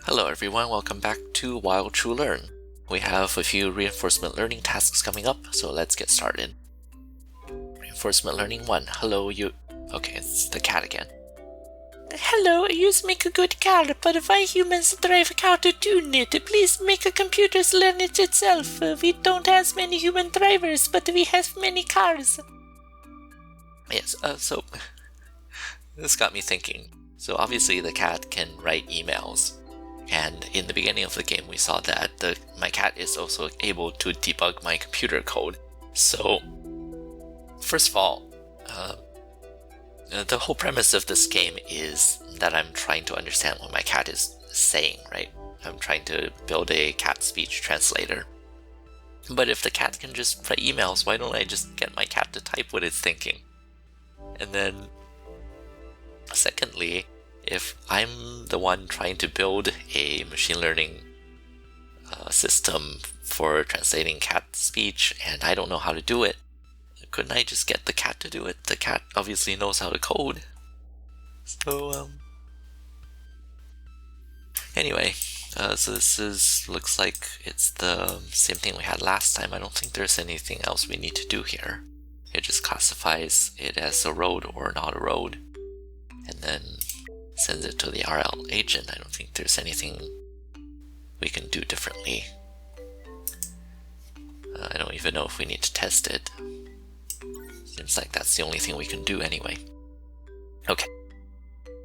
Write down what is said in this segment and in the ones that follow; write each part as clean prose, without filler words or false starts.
Hello everyone, welcome back to Wild True Learn. We have a few reinforcement learning tasks coming up, so let's get started. Reinforcement learning 1. Hello, you... Okay, it's the cat again. Hello, you make a good car, but why humans drive a car to tune it? Please make a computers learn it itself. We don't have many human drivers, but we have many cars. Yes, so this got me thinking. So obviously the cat can write emails. And in the beginning of the game, we saw that my cat is also able to debug my computer code. So, first of all, the whole premise of this game is that I'm trying to understand what my cat is saying, right? I'm trying to build a cat speech translator. But if the cat can just write emails, why don't I just get my cat to type what it's thinking? And then, secondly, if I'm the one trying to build a machine learning system for translating cat speech and I don't know how to do it, couldn't I just get the cat to do it? The cat obviously knows how to code. So, anyway, so this looks like it's the same thing we had last time. I don't think there's anything else we need to do here. It just classifies it as a road or not a road, and then sends it to the RL agent. I don't think there's anything we can do differently. I don't even know if we need to test it. Seems like that's the only thing we can do anyway. Okay.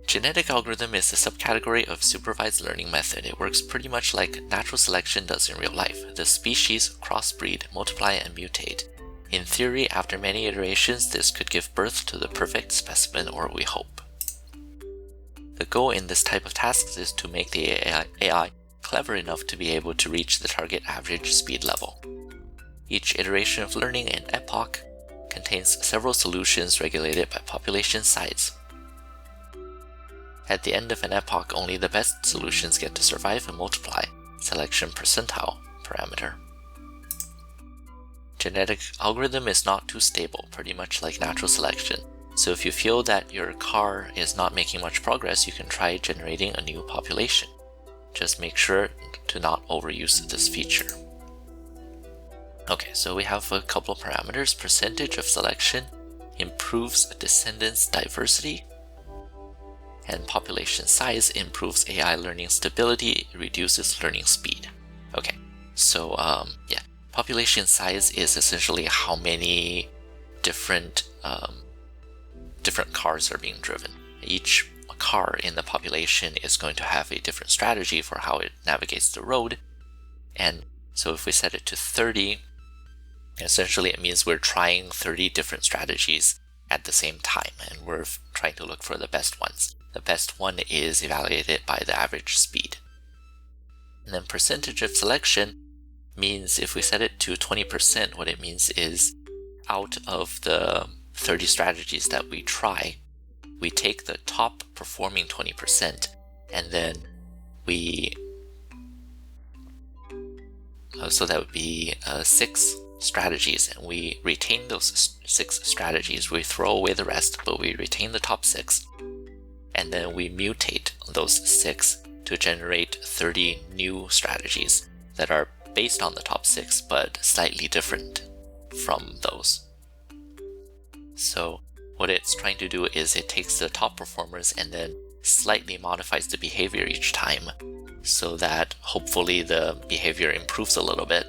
Genetic algorithm is a subcategory of supervised learning method. It works pretty much like natural selection does in real life. The species crossbreed, multiply, and mutate. In theory, after many iterations, this could give birth to the perfect specimen, or we hope. The goal in this type of tasks is to make the AI clever enough to be able to reach the target average speed level. Each iteration of learning in epoch contains several solutions regulated by population size. At the end of an epoch, only the best solutions get to survive and multiply, selection percentile parameter. Genetic algorithm is not too stable, pretty much like natural selection. So if you feel that your car is not making much progress, you can try generating a new population. Just make sure to not overuse this feature. Okay, so we have a couple of parameters. Percentage of selection improves descendants diversity, and population size improves AI learning stability, reduces learning speed. Okay, so yeah, population size is essentially how many different cars are being driven. Each car in the population is going to have a different strategy for how it navigates the road. And so if we set it to 30, essentially it means we're trying 30 different strategies at the same time, and we're trying to look for the best ones. The best one is evaluated by the average speed. And then percentage of selection means if we set it to 20%, what it means is out of the 30 strategies that we try, we take the top performing 20% and then so that would be 6 strategies, and we retain those 6 strategies. We throw away the rest, but we retain the top 6, and then we mutate those 6 to generate 30 new strategies that are based on the top 6 but slightly different from those. So what it's trying to do is it takes the top performers and then slightly modifies the behavior each time so that hopefully the behavior improves a little bit.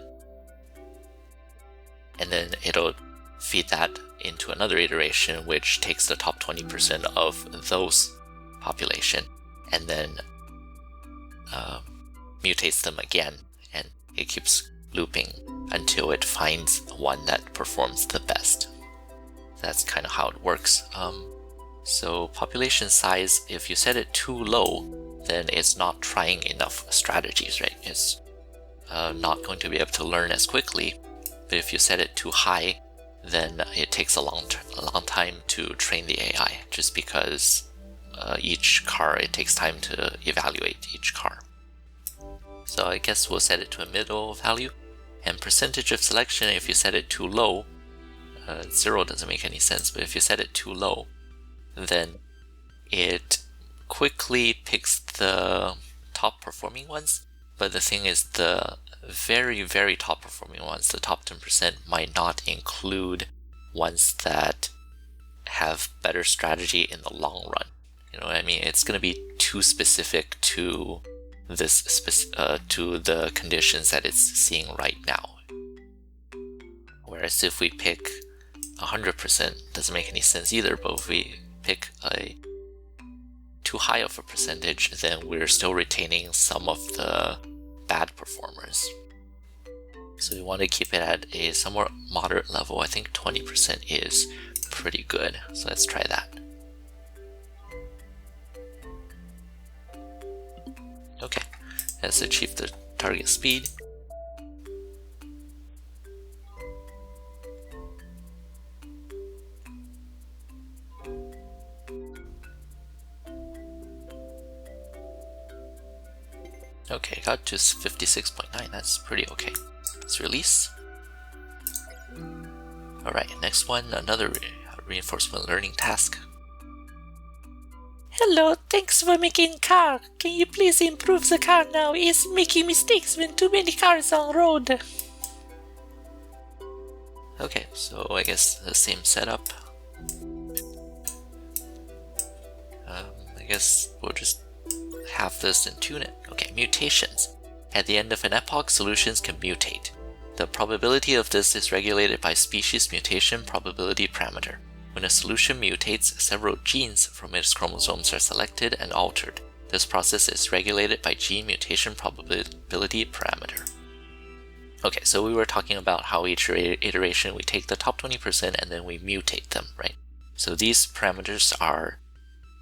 And then it'll feed that into another iteration which takes the top 20% of those population and then mutates them again, and it keeps looping until it finds one that performs the best. That's kind of how it works. So population size, if you set it too low, then it's not trying enough strategies, right? It's not going to be able to learn as quickly. But if you set it too high, then it takes a long time to train the AI, just because each car, it takes time to evaluate each car. So I guess we'll set it to a middle value. And percentage of selection, if you set it too low, 0 doesn't make any sense, but if you set it too low, then it quickly picks the top performing ones, but the thing is the very, very top performing ones, the top 10%, might not include ones that have better strategy in the long run. You know what I mean? It's going to be too specific to to the conditions that it's seeing right now. Whereas if we pick 100%, doesn't make any sense either, but if we pick a too high of a percentage, then we're still retaining some of the bad performers. So we want to keep it at a somewhat moderate level. I think 20% is pretty good. So let's try that. Okay, let's achieve the target speed. Okay, got to 56.9, that's pretty okay. Let's release. Alright, next one, another reinforcement learning task. Hello, thanks for making car. Can you please improve the car now? It's making mistakes when too many cars on road. Okay, so I guess the same setup. I guess we'll just have this and tune it. Okay, mutations. At the end of an epoch, solutions can mutate. The probability of this is regulated by species mutation probability parameter. When a solution mutates, several genes from its chromosomes are selected and altered. This process is regulated by gene mutation probability parameter. Okay, so we were talking about how each iteration we take the top 20% and then we mutate them, right? So these parameters are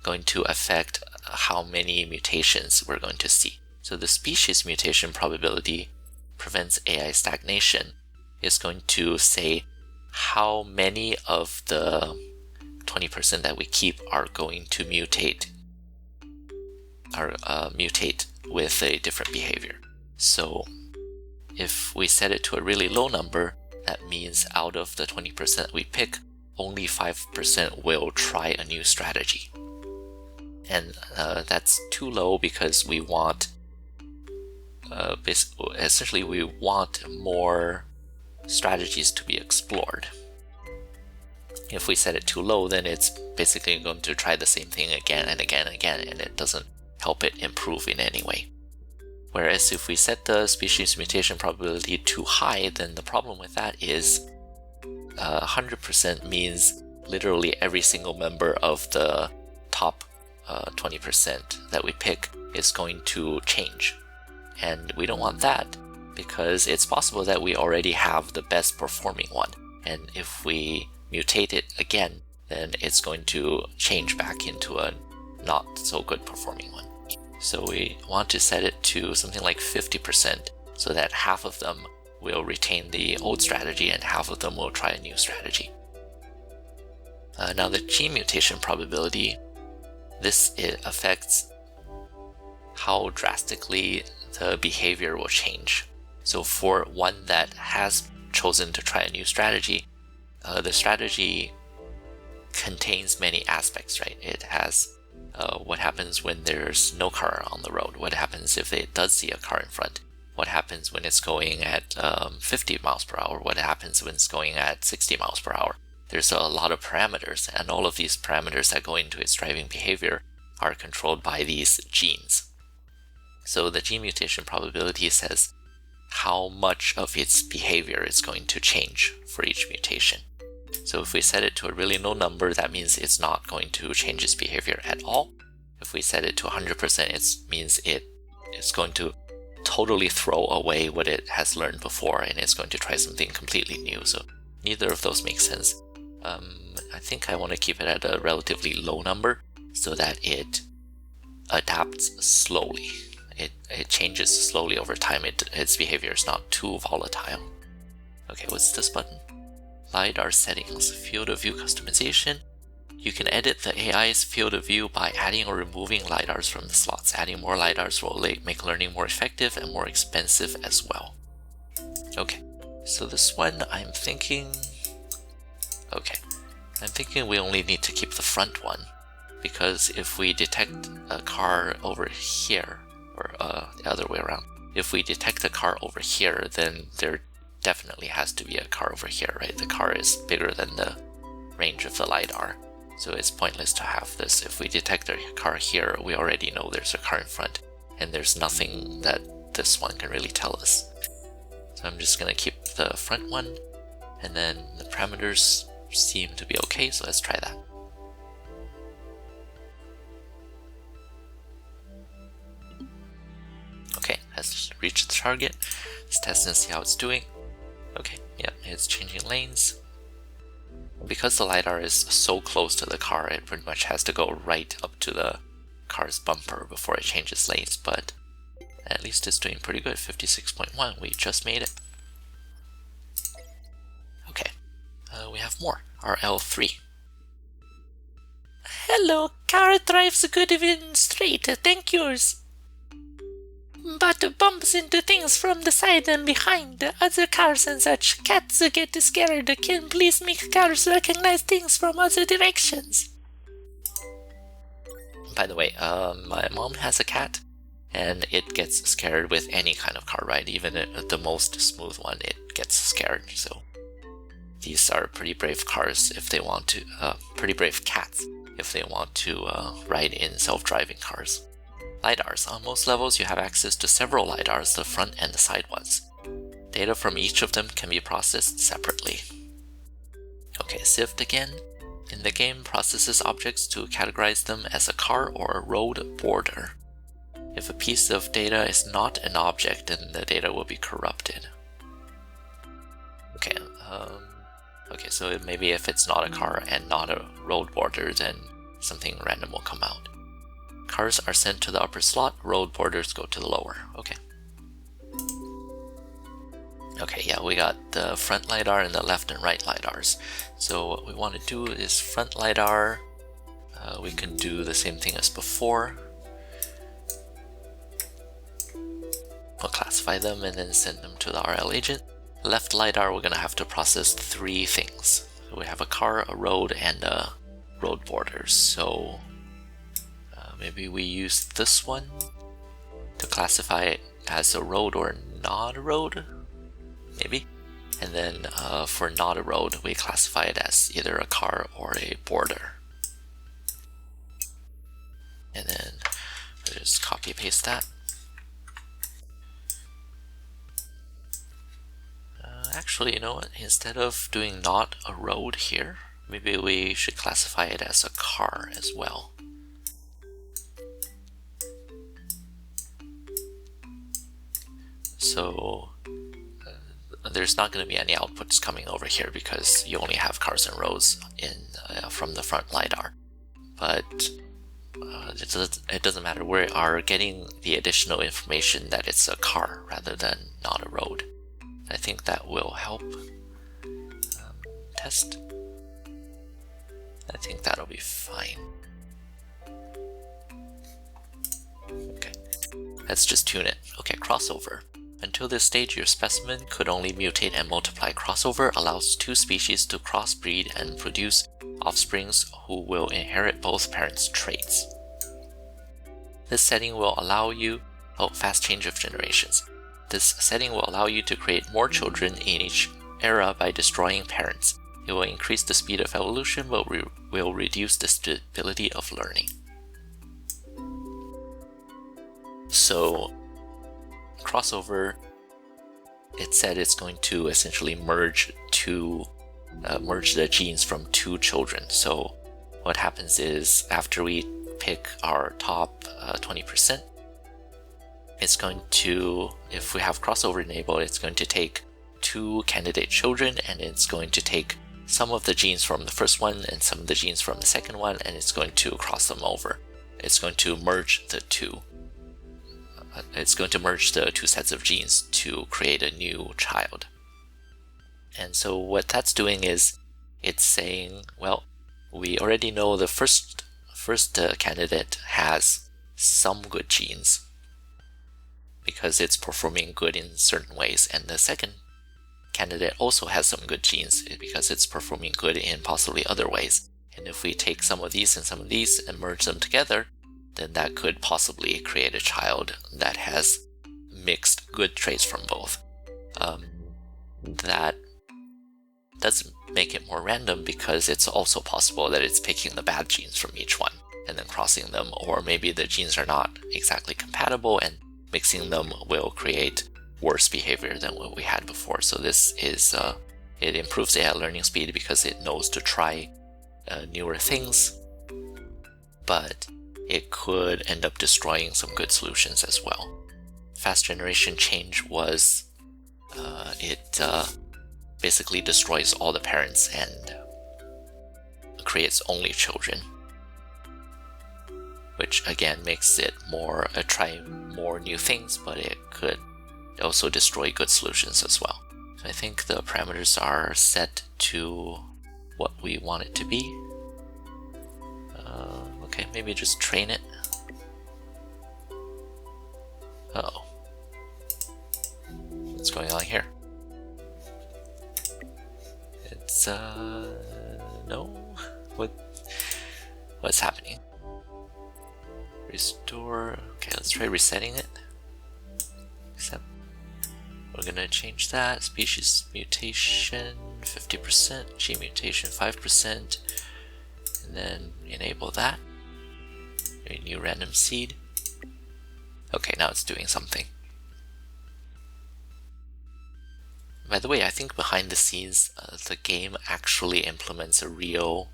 going to affect how many mutations we're going to see. So the species mutation probability prevents AI stagnation is going to say how many of the 20% that we keep are going to mutate with a different behavior. So if we set it to a really low number, that means out of the 20% we pick, only 5% will try a new strategy. And that's too low because we want essentially we want more strategies to be explored. If we set it too low, then it's basically going to try the same thing again and again and again, and it doesn't help it improve in any way. Whereas if we set the species mutation probability too high, then the problem with that is 100% means literally every single member of the top 20% that we pick is going to change. And we don't want that because it's possible that we already have the best performing one. And if we mutate it again, then it's going to change back into a not so good performing one. So we want to set it to something like 50% so that half of them will retain the old strategy and half of them will try a new strategy. Now the gene mutation probability, it affects how drastically the behavior will change. So for one that has chosen to try a new strategy, the strategy contains many aspects, right? It has what happens when there's no car on the road, what happens if it does see a car in front, what happens when it's going at 50 miles per hour, what happens when it's going at 60 miles per hour. There's a lot of parameters, and all of these parameters that go into its driving behavior are controlled by these genes. So the gene mutation probability says how much of its behavior is going to change for each mutation. So if we set it to a really low number, that means it's not going to change its behavior at all. If we set it to 100%, it means it's going to totally throw away what it has learned before, and it's going to try something completely new. So neither of those makes sense. I think I want to keep it at a relatively low number so that it adapts slowly. It changes slowly over time. Its behavior is not too volatile. Okay, what's this button? LiDAR settings, field of view customization. You can edit the AI's field of view by adding or removing LiDARs from the slots. Adding more LiDARs will make learning more effective and more expensive as well. Okay, so this one I'm thinking we only need to keep the front one, because if we detect a car over here, or the other way around. If we detect a car over here, then there definitely has to be a car over here, right? The car is bigger than the range of the LiDAR, so it's pointless to have this. If we detect a car here, we already know there's a car in front, and there's nothing that this one can really tell us. So I'm just gonna keep the front one, and then the parameters seem to be okay, so let's try that. Okay, has reached the target. Let's test and see how it's doing. Okay, yeah, it's changing lanes. Because the LiDAR is so close to the car, it pretty much has to go right up to the car's bumper before it changes lanes, but at least it's doing pretty good. 56.1, we just made it. Okay, we have more. RL3. Hello, car drives good even straight, thank yours. But bumps into things from the side and behind, other cars and such. Cats get scared. Can please make cars recognize things from other directions? By the way, my mom has a cat, and it gets scared with any kind of car ride, even the most smooth one, it gets scared. So these are pretty brave cars if they want to, pretty brave cats if they want to ride in self-driving cars. LiDARs. On most levels, you have access to several LiDARs, the front and the side ones. Data from each of them can be processed separately. Okay, Sift again. In the game, processes objects to categorize them as a car or a road border. If a piece of data is not an object, then the data will be corrupted. Okay, so maybe if it's not a car and not a road border, then something random will come out. Cars are sent to the upper slot, road borders go to the lower. Okay. Okay, yeah, we got the front LiDAR and the left and right LiDARs. So what we want to do is front LiDAR, we can do the same thing as before. We'll classify them and then send them to the RL agent. Left LiDAR, we're going to have to process 3 things. So we have a car, a road, and a road borders. So maybe we use this one to classify it as a road or not a road, maybe. And then for not a road, we classify it as either a car or a border. And then we'll just copy paste that. Actually, you know what? Instead of doing not a road here, maybe we should classify it as a car as well. So there's not going to be any outputs coming over here because you only have cars and roads from the front LiDAR. But it doesn't matter. We are getting the additional information that it's a car rather than not a road. I think that will help. Test. I think that'll be fine. Okay, let's just tune it. Okay, crossover. Until this stage, your specimen could only mutate and multiply. Crossover allows 2 species to crossbreed and produce offsprings who will inherit both parents' traits. This setting will allow you fast change of generations. This setting will allow you to create more children in each era by destroying parents. It will increase the speed of evolution, but will reduce the stability of learning. So, crossover, it said it's going to essentially merge the genes from 2 children. So what happens is after we pick our top 20%, it's going to, if we have crossover enabled, it's going to take 2 candidate children, and it's going to take some of the genes from the first one and some of the genes from the second one, and it's going to cross them over. It's going to merge the 2. It's going to merge the 2 sets of genes to create a new child. And so what that's doing is it's saying, well, we already know the first candidate has some good genes because it's performing good in certain ways, and the second candidate also has some good genes because it's performing good in possibly other ways. And if we take some of these and some of these and merge them together, then that could possibly create a child that has mixed good traits from both. That doesn't make it more random because it's also possible that it's picking the bad genes from each one and then crossing them, or maybe the genes are not exactly compatible and mixing them will create worse behavior than what we had before. So this is, it improves AI learning speed because it knows to try newer things, but it could end up destroying some good solutions as well. Fast generation change was, it basically destroys all the parents and creates only children, which again makes it more try more new things, but it could also destroy good solutions as well. So I think the parameters are set to what we want it to be. Okay, maybe just train it. Uh-oh. What's going on here? It's no. What's happening? Restore. Okay, let's try resetting it. Except we're gonna change that. Species mutation 50%, gene mutation 5%, and then enable that. A new random seed. Okay, now it's doing something. By the way, I think behind the scenes, the game actually implements a real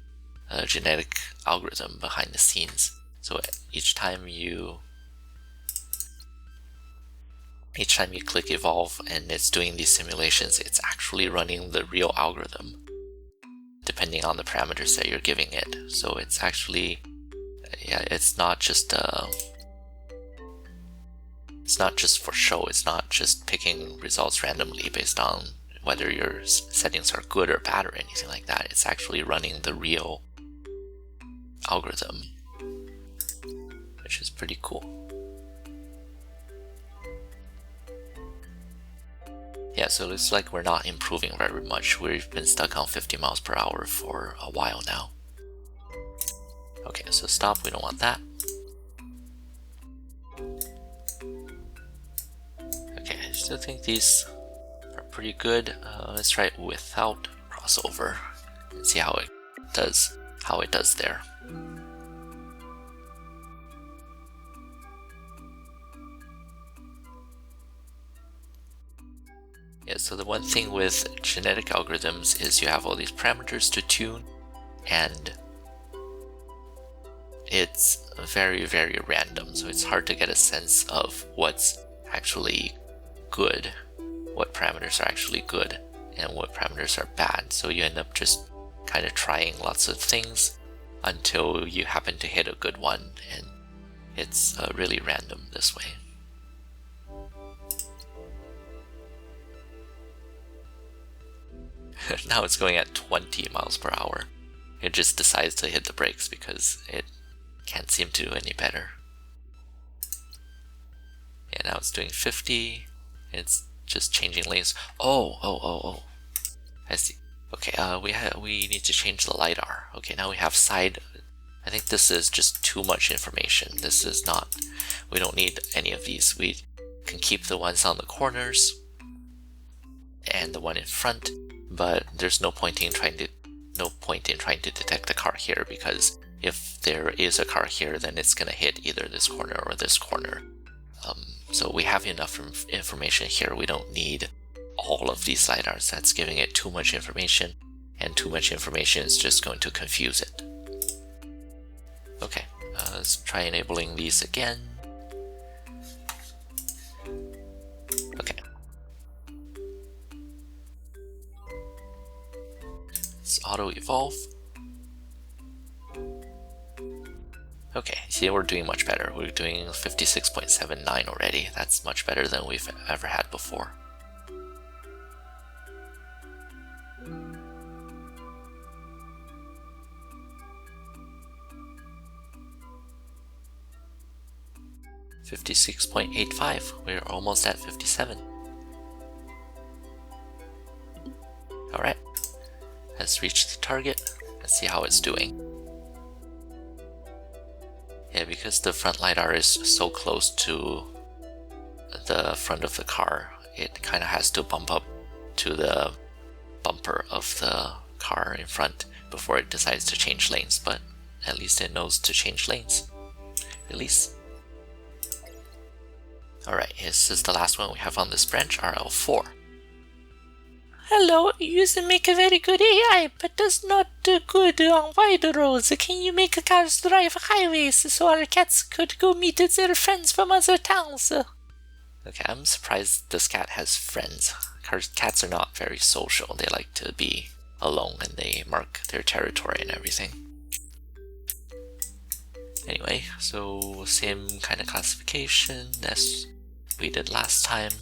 genetic algorithm behind the scenes. So each time you click evolve and it's doing these simulations, it's actually running the real algorithm depending on the parameters that you're giving it. So it's actually, yeah, it's not just for show. It's not just picking results randomly based on whether your settings are good or bad or anything like that. It's actually running the real algorithm, which is pretty cool. Yeah, so it looks like we're not improving very much. We've been stuck on 50 miles per hour for a while now. Okay, so stop, we don't want that. Okay, I still think these are pretty good. Let's try it without crossover and see how it does there. Yeah, so the one thing with genetic algorithms is you have all these parameters to tune, and it's very, very random, so it's hard to get a sense of what's actually good, what parameters are actually good, and what parameters are bad. So you end up just kind of trying lots of things until you happen to hit a good one, and it's really random this way. Now it's going at 20 miles per hour. It just decides to hit the brakes because it can't seem to do any better. Yeah, now it's doing 50. It's just changing lanes. Oh. I see. Okay, we need to change the LiDAR. Okay, now we have side. I think this is just too much information. This is not. We don't need any of these. We can keep the ones on the corners and the one in front. But there's no point in trying to detect the car here, because if there is a car here, then it's gonna hit either this corner or this corner. So we have enough information here. We don't need all of these LiDARs. That's giving it too much information, and too much information is just going to confuse it. Okay, let's try enabling these again. Okay. Let's auto evolve. Okay, see, we're doing much better. We're doing 56.79 already. That's much better than we've ever had before. $56.85. We're almost at 57. Alright. Let's reach the target. Let's see how it's doing. Yeah, because the front LiDAR is so close to the front of the car, it kind of has to bump up to the bumper of the car in front before it decides to change lanes, but at least it knows to change lanes. Release. Alright, this is the last one we have on this branch, RL4. Hello, you make a very good AI, but does not do good on wide roads. Can you make cars drive highways so our cats could go meet their friends from other towns? Okay, I'm surprised this cat has friends. Cats are not very social. They like to be alone and they mark their territory and everything. Anyway, so same kind of classification as we did last time.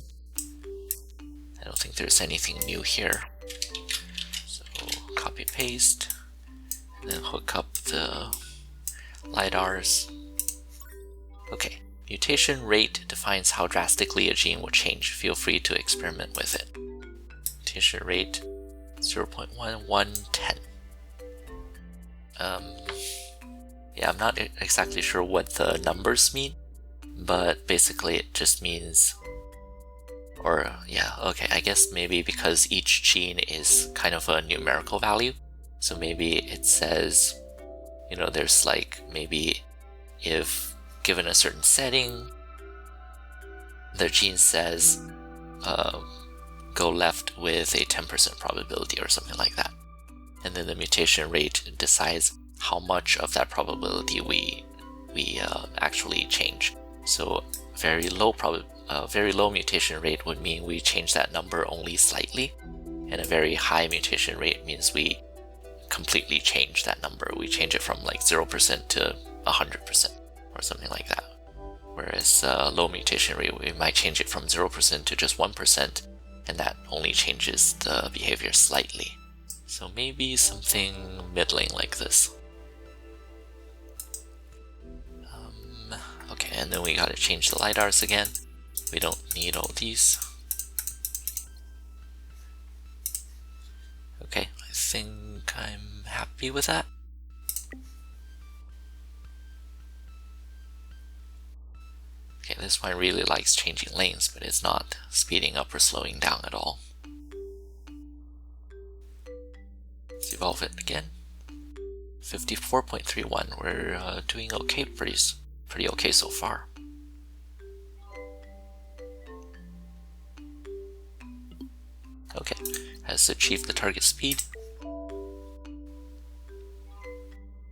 I don't think there's anything new here. So copy paste, and then hook up the LiDARs. Okay, mutation rate defines how drastically a gene will change. Feel free to experiment with it. Mutation rate 0.1110. Yeah, I'm not exactly sure what the numbers mean, but basically it just means, I guess maybe because each gene is kind of a numerical value, so maybe it says, there's like, maybe if given a certain setting, the gene says go left with a 10% probability or something like that, and then the mutation rate decides how much of that probability we actually change. So very low mutation rate would mean we change that number only slightly, and a very high mutation rate means we completely change that number. We change it from like 0% to 100% or something like that. Whereas low mutation rate, we might change it from 0% to just 1%, and that only changes the behavior slightly. So maybe something middling like this. Okay, and then we gotta change the LiDARs again. We don't need all these. Okay, I think I'm happy with that. Okay, this one really likes changing lanes, but it's not speeding up or slowing down at all. Let's evolve it again. 54.31, we're doing okay, pretty okay so far. Okay, has achieved the target speed.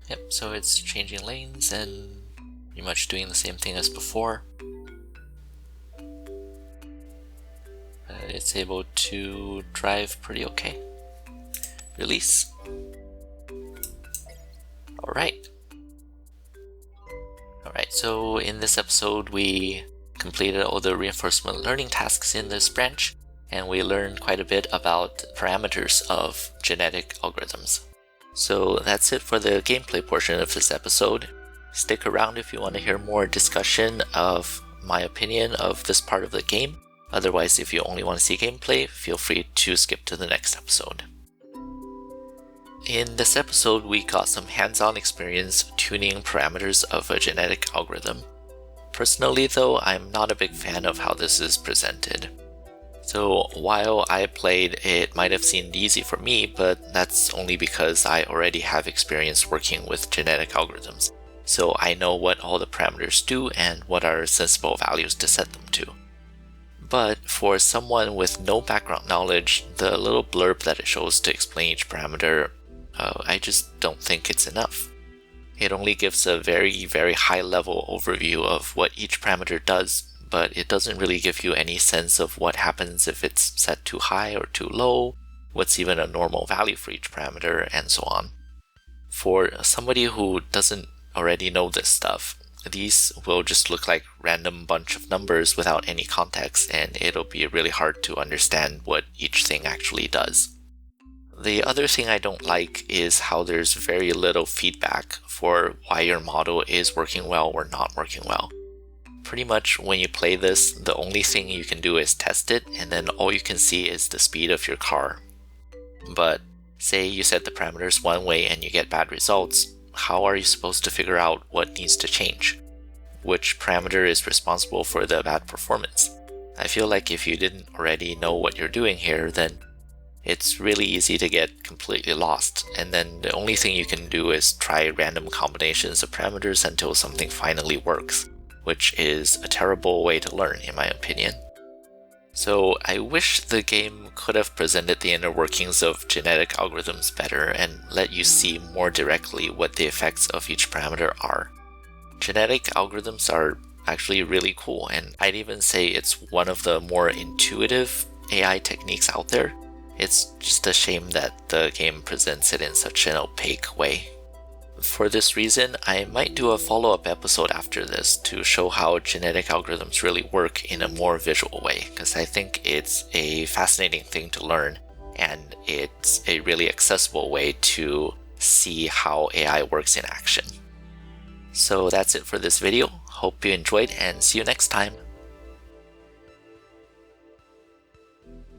Yep, so it's changing lanes and pretty much doing the same thing as before. It's able to drive pretty okay. Release. Alright, so in this episode we completed all the reinforcement learning tasks in this branch, and we learned quite a bit about parameters of genetic algorithms. So that's it for the gameplay portion of this episode. Stick around if you want to hear more discussion of my opinion of this part of the game. Otherwise, if you only want to see gameplay, feel free to skip to the next episode. In this episode, we got some hands-on experience tuning parameters of a genetic algorithm. Personally though, I'm not a big fan of how this is presented. So while I played, it might have seemed easy for me, but that's only because I already have experience working with genetic algorithms. So I know what all the parameters do and what are sensible values to set them to. But for someone with no background knowledge, the little blurb that it shows to explain each parameter, I just don't think it's enough. It only gives a very, very high level overview of what each parameter does, but it doesn't really give you any sense of what happens if it's set too high or too low, what's even a normal value for each parameter, and so on. For somebody who doesn't already know this stuff, these will just look like random bunch of numbers without any context, and it'll be really hard to understand what each thing actually does. The other thing I don't like is how there's very little feedback for why your model is working well or not working well. Pretty much when you play this, the only thing you can do is test it, and then all you can see is the speed of your car. But say you set the parameters one way and you get bad results, how are you supposed to figure out what needs to change? Which parameter is responsible for the bad performance? I feel like if you didn't already know what you're doing here, then it's really easy to get completely lost, and then the only thing you can do is try random combinations of parameters until something finally works, which is a terrible way to learn, in my opinion. So I wish the game could have presented the inner workings of genetic algorithms better and let you see more directly what the effects of each parameter are. Genetic algorithms are actually really cool, and I'd even say it's one of the more intuitive AI techniques out there. It's just a shame that the game presents it in such an opaque way. For this reason, I might do a follow-up episode after this to show how genetic algorithms really work in a more visual way, because I think it's a fascinating thing to learn, and it's a really accessible way to see how AI works in action. So that's it for this video. Hope you enjoyed, and see you next time.